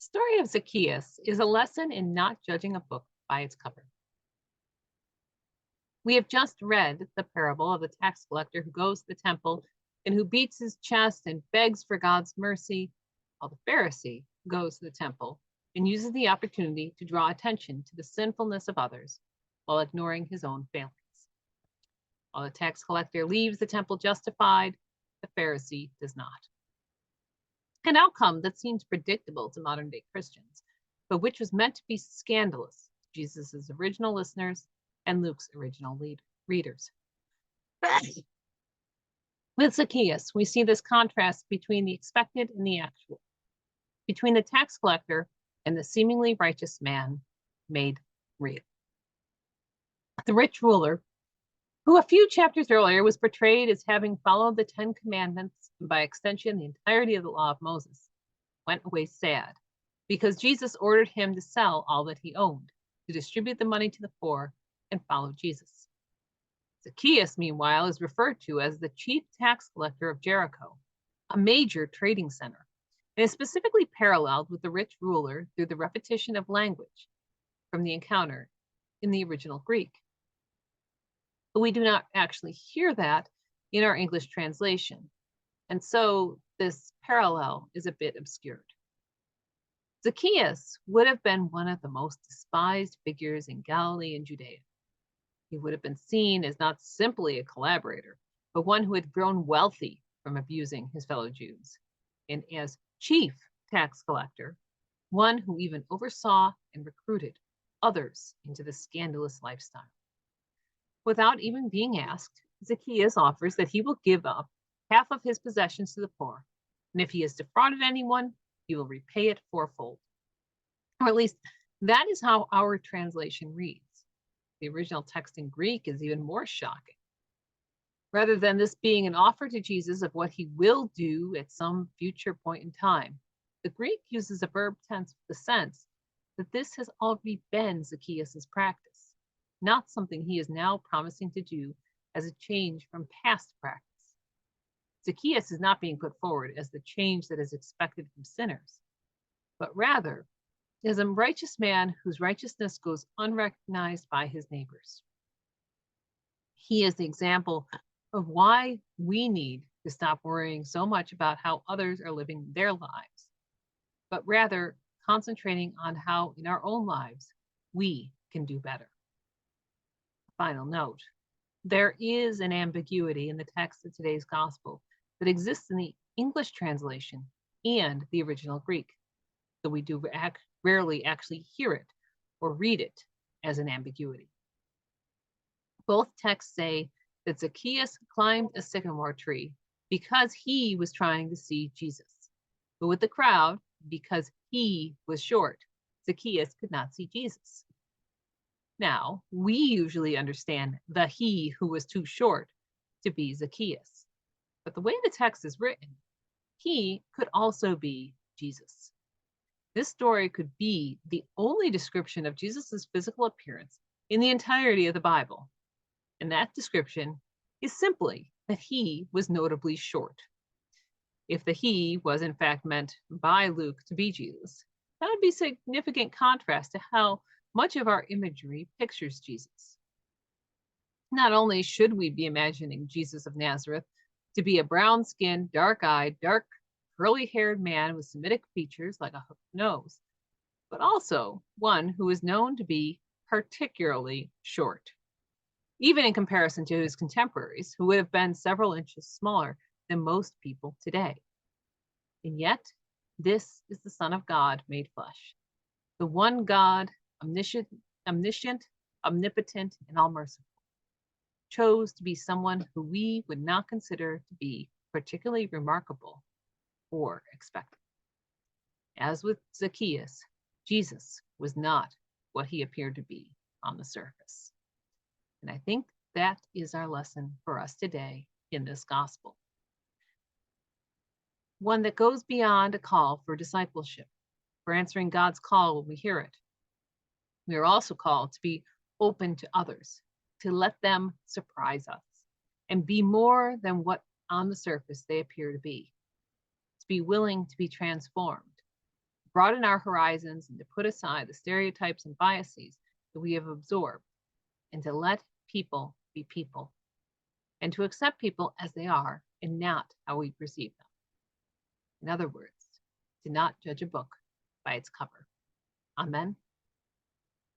Story of Zacchaeus is a lesson in not judging a book by its cover. We have just read the parable of the tax collector who goes to the temple and who beats his chest and begs for God's mercy, while the Pharisee goes to the temple and uses the opportunity to draw attention to the sinfulness of others while ignoring his own failings. While the tax collector leaves the temple justified, the Pharisee does not. An outcome that seems predictable to modern day Christians, but which was meant to be scandalous to Jesus' original listeners and Luke's original readers. With Zacchaeus, we see this contrast between the expected and the actual, between the tax collector and the seemingly righteous man made real. The rich ruler, who a few chapters earlier was portrayed as having followed the Ten Commandments and by extension the entirety of the law of Moses, went away sad because Jesus ordered him to sell all that he owned, to distribute the money to the poor, and follow Jesus. Zacchaeus, meanwhile, is referred to as the chief tax collector of Jericho, a major trading center, and is specifically paralleled with the rich ruler through the repetition of language from the encounter in the original Greek. But we do not actually hear that in our English translation, and so this parallel is a bit obscured. Zacchaeus would have been one of the most despised figures in Galilee and Judea. He would have been seen as not simply a collaborator, but one who had grown wealthy from abusing his fellow Jews, and as chief tax collector, one who even oversaw and recruited others into the scandalous lifestyle. Without even being asked, Zacchaeus offers that he will give up half of his possessions to the poor, and if he has defrauded anyone, he will repay it fourfold. Or at least that is how our translation reads. The original text in Greek is even more shocking. Rather than this being an offer to Jesus of what he will do at some future point in time, the Greek uses a verb tense with the sense that this has already been Zacchaeus' practice, not something he is now promising to do as a change from past practice. Zacchaeus is not being put forward as the change that is expected from sinners, but rather as a righteous man whose righteousness goes unrecognized by his neighbors. He is the example of why we need to stop worrying so much about how others are living their lives, but rather concentrating on how in our own lives we can do better. Final note, there is an ambiguity in the text of today's gospel that exists in the English translation and the original Greek, so we do rarely actually hear it or read it as an ambiguity. Both texts say that Zacchaeus climbed a sycamore tree because he was trying to see Jesus, but with the crowd, because he was short, Zacchaeus could not see Jesus. Now, we usually understand the he who was too short to be Zacchaeus. But the way the text is written, he could also be Jesus. This story could be the only description of Jesus' physical appearance in the entirety of the Bible. And that description is simply that he was notably short. If the he was in fact meant by Luke to be Jesus, that would be a significant contrast to how much of our imagery pictures Jesus. Not only should we be imagining Jesus of Nazareth to be a brown-skinned, dark-eyed, dark, curly-haired man with Semitic features like a hooked nose, but also one who is known to be particularly short, even in comparison to his contemporaries, who would have been several inches smaller than most people today. And yet, this is the Son of God made flesh, the one God, omniscient, omnipotent, and all-merciful, chose to be someone who we would not consider to be particularly remarkable or expected. As with Zacchaeus, Jesus was not what he appeared to be on the surface. And I think that is our lesson for us today in this gospel. One that goes beyond a call for discipleship, for answering God's call when we hear it. We are also called to be open to others, to let them surprise us and be more than what on the surface they appear to be willing to be transformed broaden our horizons and to put aside the stereotypes and biases that we have absorbed, and to let people be people, and to accept people as they are and not how we perceive them. In other words, to not judge a book by its cover. Amen.